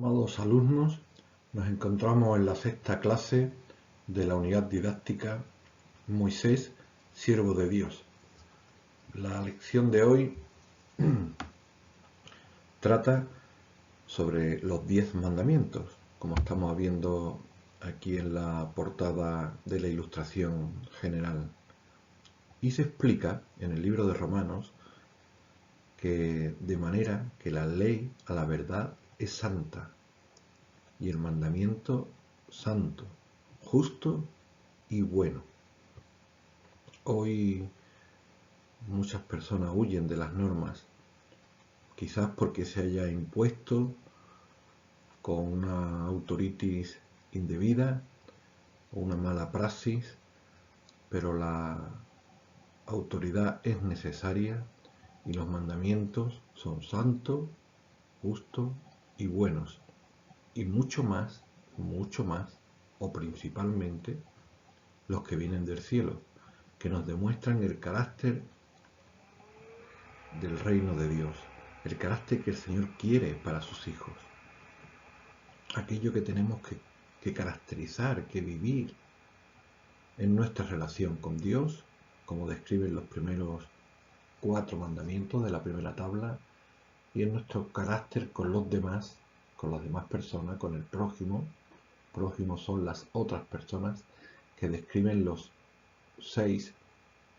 Amados alumnos, nos encontramos en la sexta clase de la unidad didáctica Moisés, siervo de Dios. La lección de hoy trata sobre los 10 mandamientos, como estamos viendo aquí en la portada de la ilustración general. Y se explica en el libro de Romanos que de manera que la ley a la verdad es santa y el mandamiento santo, justo y bueno. Hoy muchas personas huyen de las normas, quizás porque se haya impuesto con una autoritis indebida o una mala praxis, pero la autoridad es necesaria y los mandamientos son santos, justos y buenos, y mucho más, o principalmente, los que vienen del cielo, que nos demuestran el carácter del reino de Dios, el carácter que el Señor quiere para sus hijos, aquello que tenemos que caracterizar, que vivir en nuestra relación con Dios, como describen los primeros 4 mandamientos de la primera tabla, y en nuestro carácter con los demás, con las demás personas, con el prójimo. Prójimo son las otras personas que describen los 6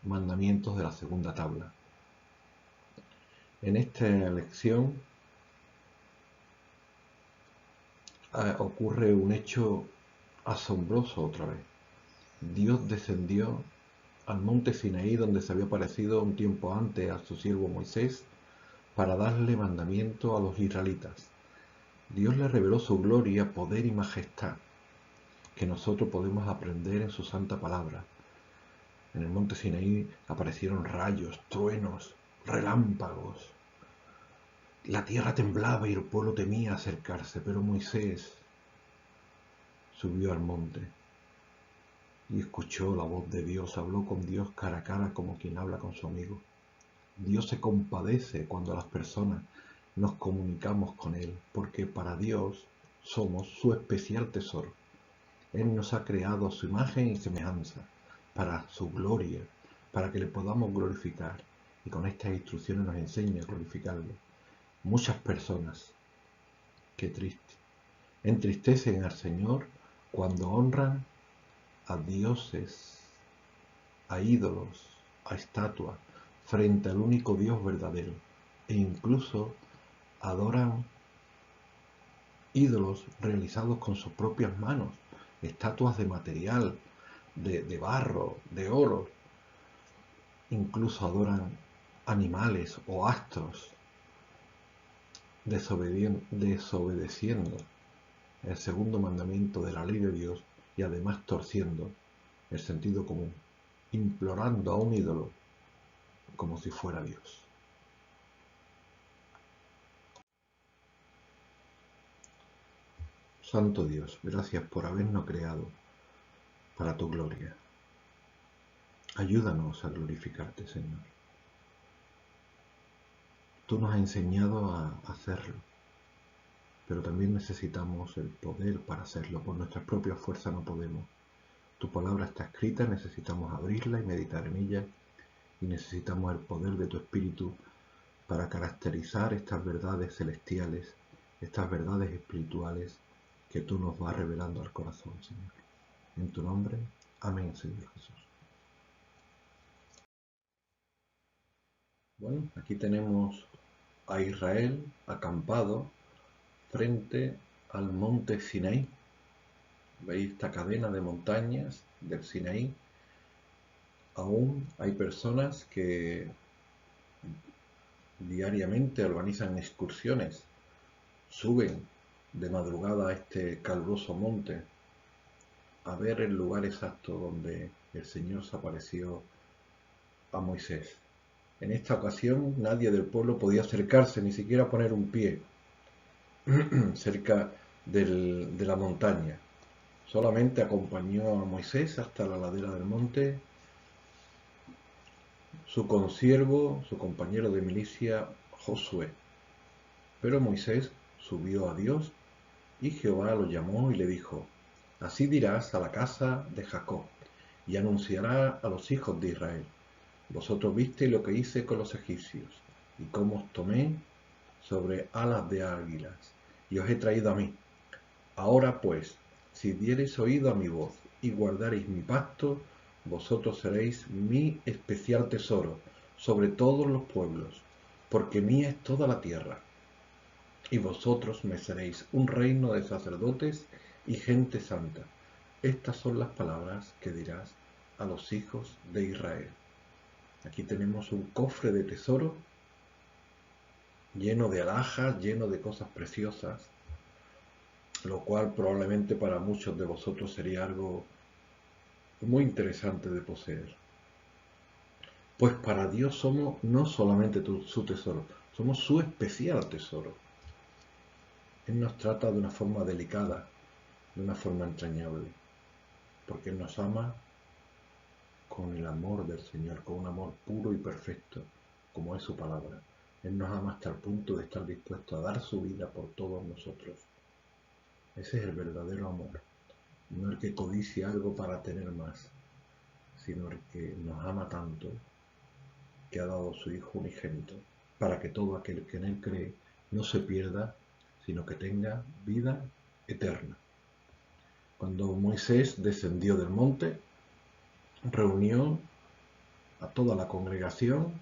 mandamientos de la segunda tabla. En esta lección ocurre un hecho asombroso otra vez. Dios descendió al monte Sinaí, donde se había aparecido un tiempo antes a su siervo Moisés, para darle mandamiento a los israelitas. Dios le reveló su gloria, poder y majestad, que nosotros podemos aprender en su santa palabra. En el monte Sinaí aparecieron rayos, truenos, relámpagos. La tierra temblaba y el pueblo temía acercarse, pero Moisés subió al monte y escuchó la voz de Dios, habló con Dios cara a cara como quien habla con su amigo. Dios se compadece cuando las personas nos comunicamos con Él, porque para Dios somos su especial tesoro. Él nos ha creado a su imagen y semejanza, para su gloria, para que le podamos glorificar. Y con estas instrucciones nos enseña a glorificarle. Muchas personas, qué triste, entristecen al Señor cuando honran a dioses, a ídolos, a estatuas, frente al único Dios verdadero, e incluso adoran ídolos realizados con sus propias manos, estatuas de material, de barro, de oro, incluso adoran animales o astros, desobedeciendo el segundo mandamiento de la ley de Dios y además torciendo el sentido común, implorando a un ídolo como si fuera Dios. Santo Dios, gracias por habernos creado para tu gloria. Ayúdanos a glorificarte, Señor. Tú nos has enseñado a hacerlo, pero también necesitamos el poder para hacerlo. Por nuestras propias fuerzas no podemos. Tu palabra está escrita, necesitamos abrirla y meditar en ella, y necesitamos el poder de tu Espíritu para caracterizar estas verdades celestiales, estas verdades espirituales que tú nos vas revelando al corazón, Señor. En tu nombre, amén, Señor Jesús. Bueno, aquí tenemos a Israel acampado frente al monte Sinaí. ¿Veis esta cadena de montañas del Sinaí? Aún hay personas que diariamente organizan excursiones, suben de madrugada a este caluroso monte a ver el lugar exacto donde el Señor se apareció a Moisés. En esta ocasión nadie del pueblo podía acercarse, ni siquiera poner un pie cerca de la montaña. Solamente acompañó a Moisés hasta la ladera del monte su consiervo, su compañero de milicia Josué. Pero Moisés subió a Dios Y Jehová lo llamó y le dijo, así dirás a la casa de Jacob, y anunciará a los hijos de Israel, vosotros visteis lo que hice con los egipcios, y cómo os tomé sobre alas de águilas, y os he traído a mí. Ahora pues, si diereis oído a mi voz, y guardareis mi pacto, vosotros seréis mi especial tesoro sobre todos los pueblos, porque mía es toda la tierra. Y vosotros me seréis un reino de sacerdotes y gente santa. Estas son las palabras que dirás a los hijos de Israel. Aquí tenemos un cofre de tesoro lleno de alhajas, lleno de cosas preciosas, lo cual probablemente para muchos de vosotros sería algo muy interesante de poseer. Pues para Dios somos no solamente su tesoro, somos su especial tesoro. Él nos trata de una forma delicada, de una forma entrañable, porque Él nos ama con el amor del Señor, con un amor puro y perfecto, como es su palabra. Él nos ama hasta el punto de estar dispuesto a dar su vida por todos nosotros. Ese es el verdadero amor, no el que codicia algo para tener más, sino el que nos ama tanto que ha dado su Hijo unigénito, para que todo aquel que en Él cree no se pierda, sino que tenga vida eterna. Cuando Moisés descendió del monte, reunió a toda la congregación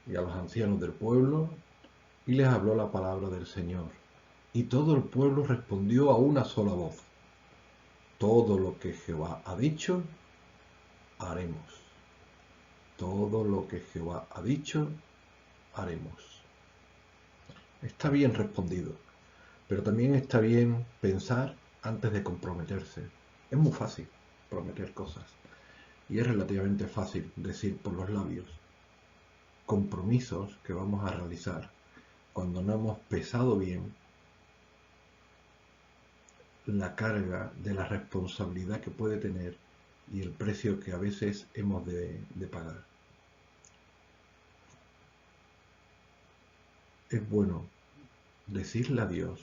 y a los ancianos del pueblo y les habló la palabra del Señor. Y todo el pueblo respondió a una sola voz: todo lo que Jehová ha dicho, haremos. Todo lo que Jehová ha dicho, haremos. Está bien respondido, pero también está bien pensar antes de comprometerse. Es muy fácil prometer cosas y es relativamente fácil decir por los labios compromisos que vamos a realizar cuando no hemos pesado bien la carga de la responsabilidad que puede tener y el precio que a veces hemos de pagar. Es bueno decirle a Dios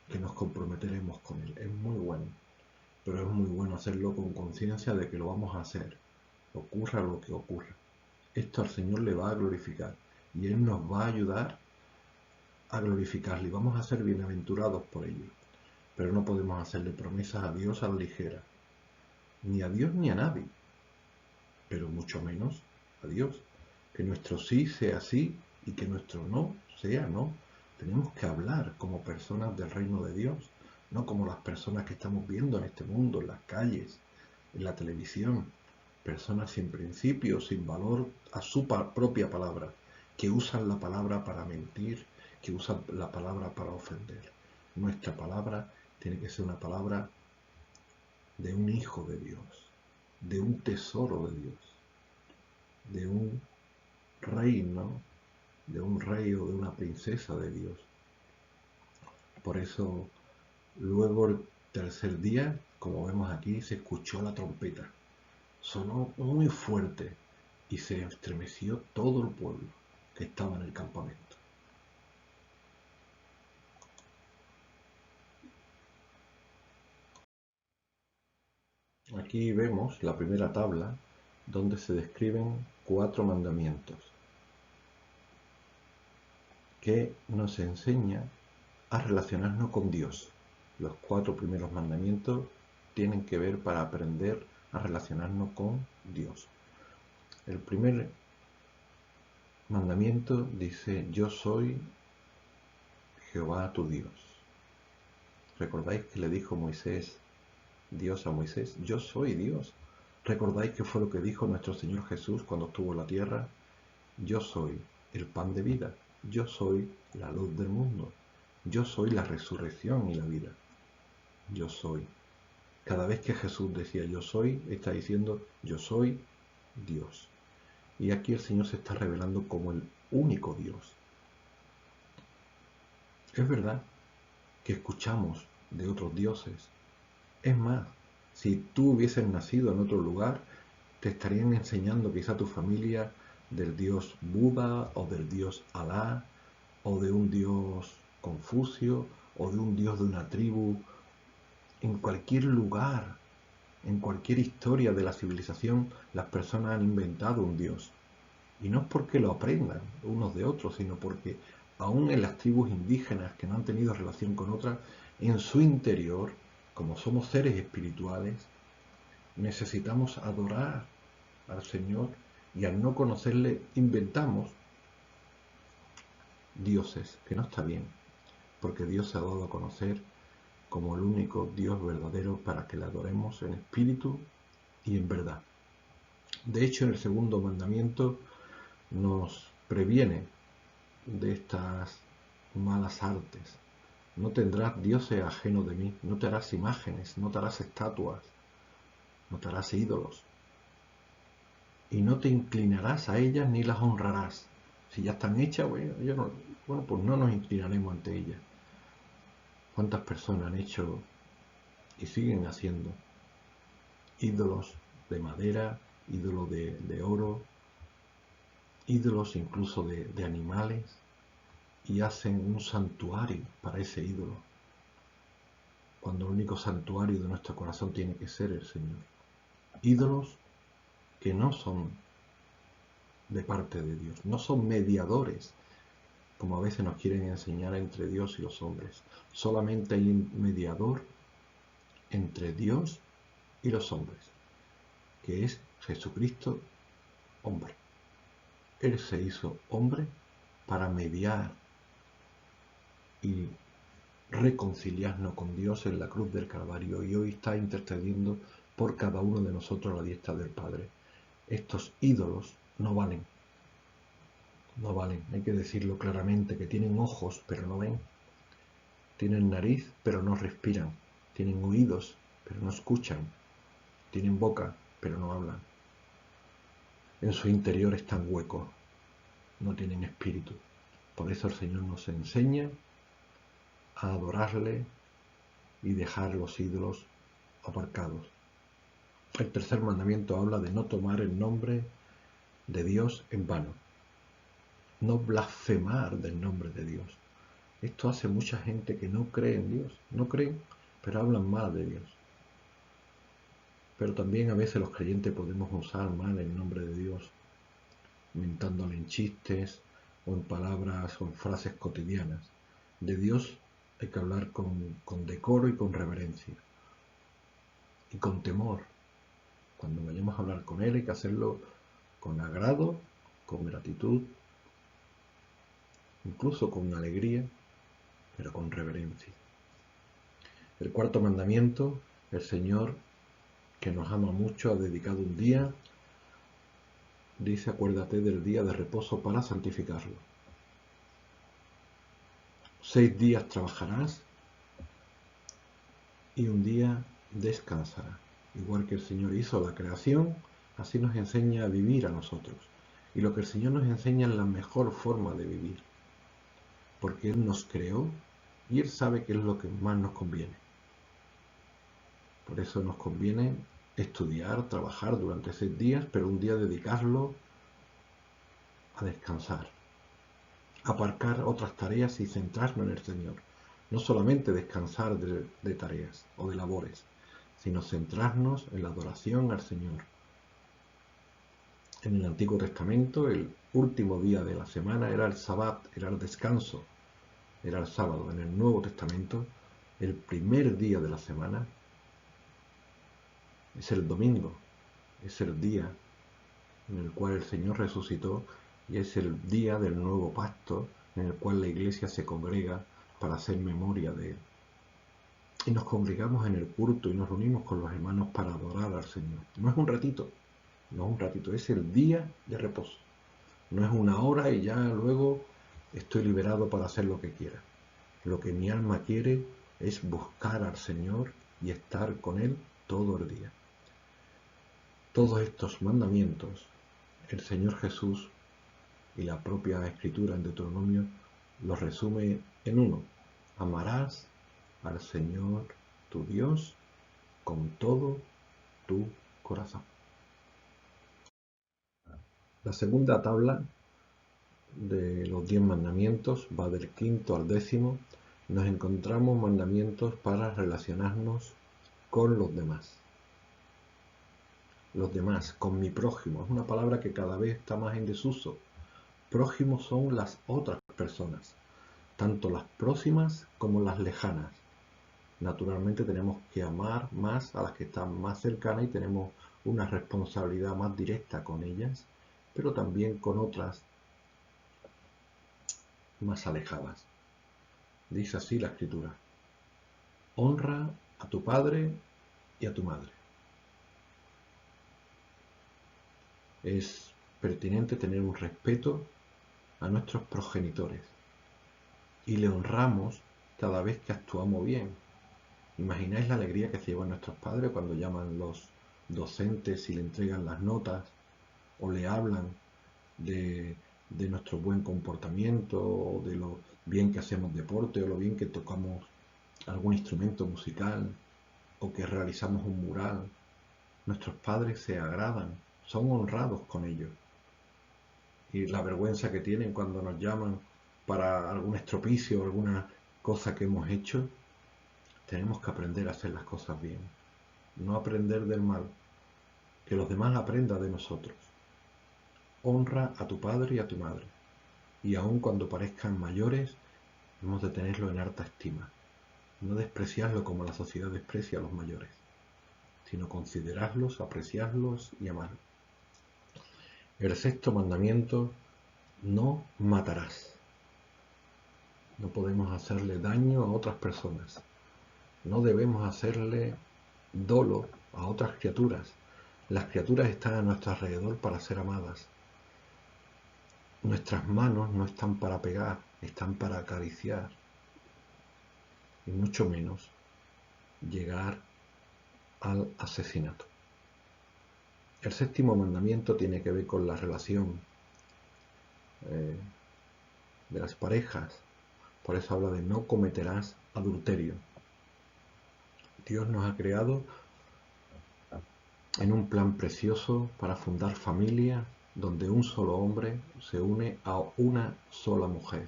que nos comprometeremos con Él. Es muy bueno, pero es muy bueno hacerlo con conciencia de que lo vamos a hacer, ocurra lo que ocurra. Esto al Señor le va a glorificar y Él nos va a ayudar a glorificarle y vamos a ser bienaventurados por ello. Pero no podemos hacerle promesas a Dios a la ligera, ni a Dios ni a nadie, pero mucho menos a Dios. Que nuestro sí sea sí y que nuestro no sea no. Tenemos que hablar como personas del reino de Dios, no como las personas que estamos viendo en este mundo, en las calles, en la televisión. Personas sin principios, sin valor a su propia palabra, que usan la palabra para mentir, que usan la palabra para ofender. Nuestra palabra tiene que ser una palabra de un hijo de Dios, de un tesoro de Dios, de un reino, de un rey o de una princesa de Dios. Por eso, luego el tercer día, como vemos aquí, se escuchó la trompeta. Sonó muy fuerte y se estremeció todo el pueblo que estaba en el campamento. Aquí vemos la primera tabla donde se describen 4 mandamientos que nos enseña a relacionarnos con Dios. Los 4 primeros mandamientos tienen que ver para aprender a relacionarnos con Dios. El primer mandamiento dice: yo soy Jehová tu Dios. ¿Recordáis que le dijo Dios a Moisés? Yo soy Dios. ¿Recordáis que fue lo que dijo nuestro Señor Jesús cuando estuvo en la tierra? Yo soy el pan de vida. Yo soy la luz del mundo. Yo soy la resurrección y la vida. Yo soy. Cada vez que Jesús decía yo soy, está diciendo yo soy Dios. Y aquí el Señor se está revelando como el único Dios. Es verdad que escuchamos de otros dioses. Es más, si tú hubieses nacido en otro lugar, te estarían enseñando quizá tu familia del dios Buda o del dios Alá o de un dios Confucio o de un Dios de una tribu. En cualquier lugar, en cualquier historia de la civilización, las personas han inventado un Dios. Y no es porque lo aprendan unos de otros, sino porque aún en las tribus indígenas que no han tenido relación con otras, en su interior, como somos seres espirituales, necesitamos adorar al Señor y al no conocerle inventamos dioses, que no está bien, porque Dios se ha dado a conocer como el único Dios verdadero para que le adoremos en espíritu y en verdad. De hecho, en el segundo mandamiento nos previene de estas malas artes. No tendrás dioses ajenos de mí, no te harás imágenes, no te harás estatuas, no te harás ídolos, y no te inclinarás a ellas ni las honrarás. Si ya están hechas, bueno, pues no nos inclinaremos ante ellas. ¿Cuántas personas han hecho y siguen haciendo ídolos de madera, ídolos de oro, ídolos incluso de animales, y hacen un santuario para ese ídolo, cuando el único santuario de nuestro corazón tiene que ser el Señor? Ídolos que no son de parte de Dios, no son mediadores, como a veces nos quieren enseñar entre Dios y los hombres. Solamente hay un mediador entre Dios y los hombres, que es Jesucristo, hombre. Él se hizo hombre para mediar y reconciliarnos con Dios en la cruz del Calvario, y hoy está intercediendo por cada uno de nosotros a la diestra del Padre. Estos ídolos no valen, no valen, hay que decirlo claramente, que tienen ojos pero no ven, tienen nariz pero no respiran, tienen oídos pero no escuchan, tienen boca pero no hablan. En su interior están huecos, no tienen espíritu. Por eso el Señor nos enseña a adorarle y dejar los ídolos aparcados. El tercer mandamiento habla de no tomar el nombre de Dios en vano, no blasfemar del nombre de Dios. Esto hace mucha gente que no cree en Dios, no creen, pero hablan mal de Dios. Pero también a veces los creyentes podemos usar mal el nombre de Dios, mentándole en chistes o en palabras o en frases cotidianas. De Dios hay que hablar con decoro y con reverencia y con temor. Cuando vayamos a hablar con Él hay que hacerlo con agrado, con gratitud, incluso con alegría, pero con reverencia. El cuarto mandamiento, el Señor, que nos ama mucho, ha dedicado un día, dice: acuérdate del día de reposo para santificarlo. 6 días trabajarás y un día descansarás. Igual que el Señor hizo la creación, así nos enseña a vivir a nosotros. Y lo que el Señor nos enseña es la mejor forma de vivir, porque Él nos creó y Él sabe qué es lo que más nos conviene. Por eso nos conviene estudiar, trabajar durante 6 días, pero un día dedicarlo a descansar, aparcar otras tareas y centrarnos en el Señor. No solamente descansar de tareas o de labores, sino centrarnos en la adoración al Señor. En el Antiguo Testamento, el último día de la semana era el Sabbat, era el descanso, era el sábado. En el Nuevo Testamento, el primer día de la semana es el domingo, es el día en el cual el Señor resucitó y es el día del nuevo pacto en el cual la Iglesia se congrega para hacer memoria de Él. Y nos congregamos en el culto y nos reunimos con los hermanos para adorar al Señor. No es un ratito, no es un ratito, es el día de reposo. No es una hora y ya luego estoy liberado para hacer lo que quiera. Lo que mi alma quiere es buscar al Señor y estar con Él todo el día. Todos estos mandamientos, el Señor Jesús y la propia Escritura en Deuteronomio los resume en uno: amarás al Señor tu Dios con todo tu corazón. La segunda tabla de los 10 mandamientos va del quinto al 10º nos encontramos mandamientos para relacionarnos con los demás. Los demás, con mi prójimo, es una palabra que cada vez está más en desuso. Prójimos son las otras personas, tanto las próximas como las lejanas. Naturalmente tenemos que amar más a las que están más cercanas y tenemos una responsabilidad más directa con ellas, pero también con otras más alejadas. Dice así la Escritura: honra a tu padre y a tu madre. Es pertinente tener un respeto a nuestros progenitores y le honramos cada vez que actuamos bien. ¿Imagináis la alegría que se llevan nuestros padres cuando llaman los docentes y le entregan las notas o le hablan de nuestro buen comportamiento o de lo bien que hacemos deporte o lo bien que tocamos algún instrumento musical o que realizamos un mural? Nuestros padres se agradan, son honrados con ello. Y la vergüenza que tienen cuando nos llaman para algún estropicio o alguna cosa que hemos hecho, tenemos que aprender a hacer las cosas bien, no aprender del mal, que los demás aprendan de nosotros. Honra a tu padre y a tu madre, y aun cuando parezcan mayores, hemos de tenerlo en harta estima, no despreciarlo como la sociedad desprecia a los mayores, sino considerarlos, apreciarlos y amarlos. El sexto mandamiento: no matarás. No podemos hacerle daño a otras personas. No debemos hacerle dolo a otras criaturas. Las criaturas están a nuestro alrededor para ser amadas. Nuestras manos no están para pegar, están para acariciar. Y mucho menos llegar al asesinato. El séptimo mandamiento tiene que ver con la relación de las parejas. Por eso habla de no cometerás adulterio. Dios nos ha creado en un plan precioso para fundar familia donde un solo hombre se une a una sola mujer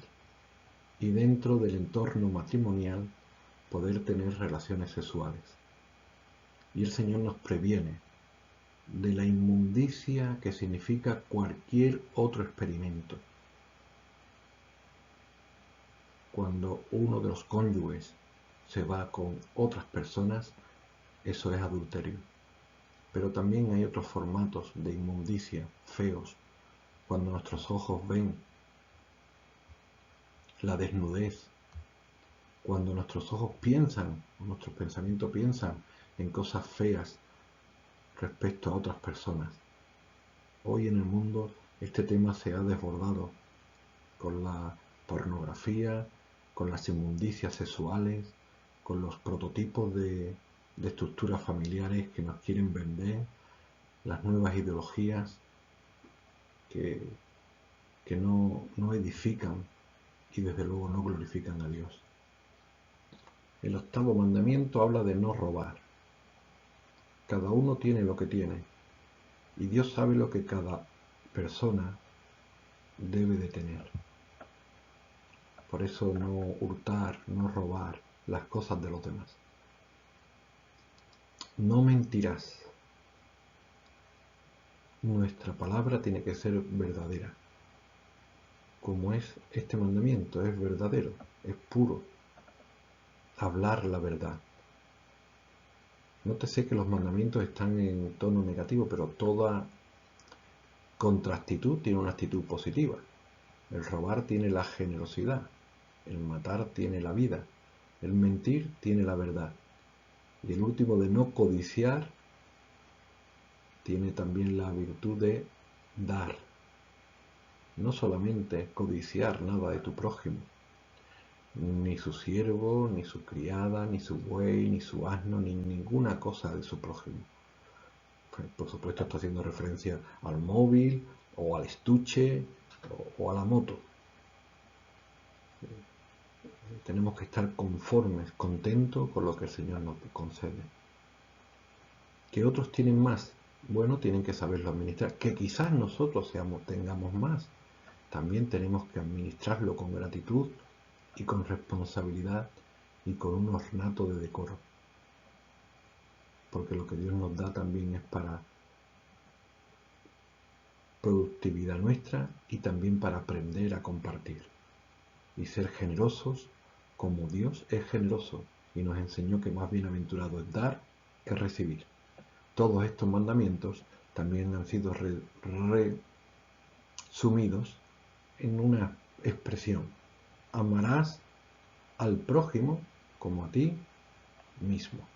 y dentro del entorno matrimonial poder tener relaciones sexuales. Y el Señor nos previene de la inmundicia que significa cualquier otro experimento. Cuando uno de los cónyuges se va con otras personas, eso es adulterio. Pero también hay otros formatos de inmundicia feos, cuando nuestros ojos ven la desnudez, cuando nuestros ojos piensan, nuestros pensamientos piensan en cosas feas respecto a otras personas. Hoy en el mundo este tema se ha desbordado con la pornografía, con las inmundicias sexuales, con los prototipos de estructuras familiares que nos quieren vender, las nuevas ideologías que no edifican y desde luego no glorifican a Dios. El octavo mandamiento habla de no robar. Cada uno tiene lo que tiene y Dios sabe lo que cada persona debe de tener. Por eso no hurtar, no robar las cosas de los demás. No mentirás. Nuestra palabra tiene que ser verdadera. Como es este mandamiento, es verdadero, es puro. Hablar la verdad. Nótese que los mandamientos están en tono negativo, pero toda contraactitud tiene una actitud positiva. El robar tiene la generosidad, el matar tiene la vida, el mentir tiene la verdad. Y el último, de no codiciar, tiene también la virtud de dar. No solamente codiciar nada de tu prójimo, ni su siervo, ni su criada, ni su buey, ni su asno, ni ninguna cosa de su prójimo. Por supuesto, está haciendo referencia al móvil, o al estuche, o a la moto. Tenemos que estar conformes, contentos con lo que el Señor nos concede. ¿Que otros tienen más? Bueno, tienen que saberlo administrar. Que quizás nosotros tengamos más. También tenemos que administrarlo con gratitud y con responsabilidad y con un ornato de decoro. Porque lo que Dios nos da también es para productividad nuestra y también para aprender a compartir y ser generosos como Dios es generoso y nos enseñó que más bienaventurado es dar que recibir. Todos estos mandamientos también han sido resumidos en una expresión: amarás al prójimo como a ti mismo.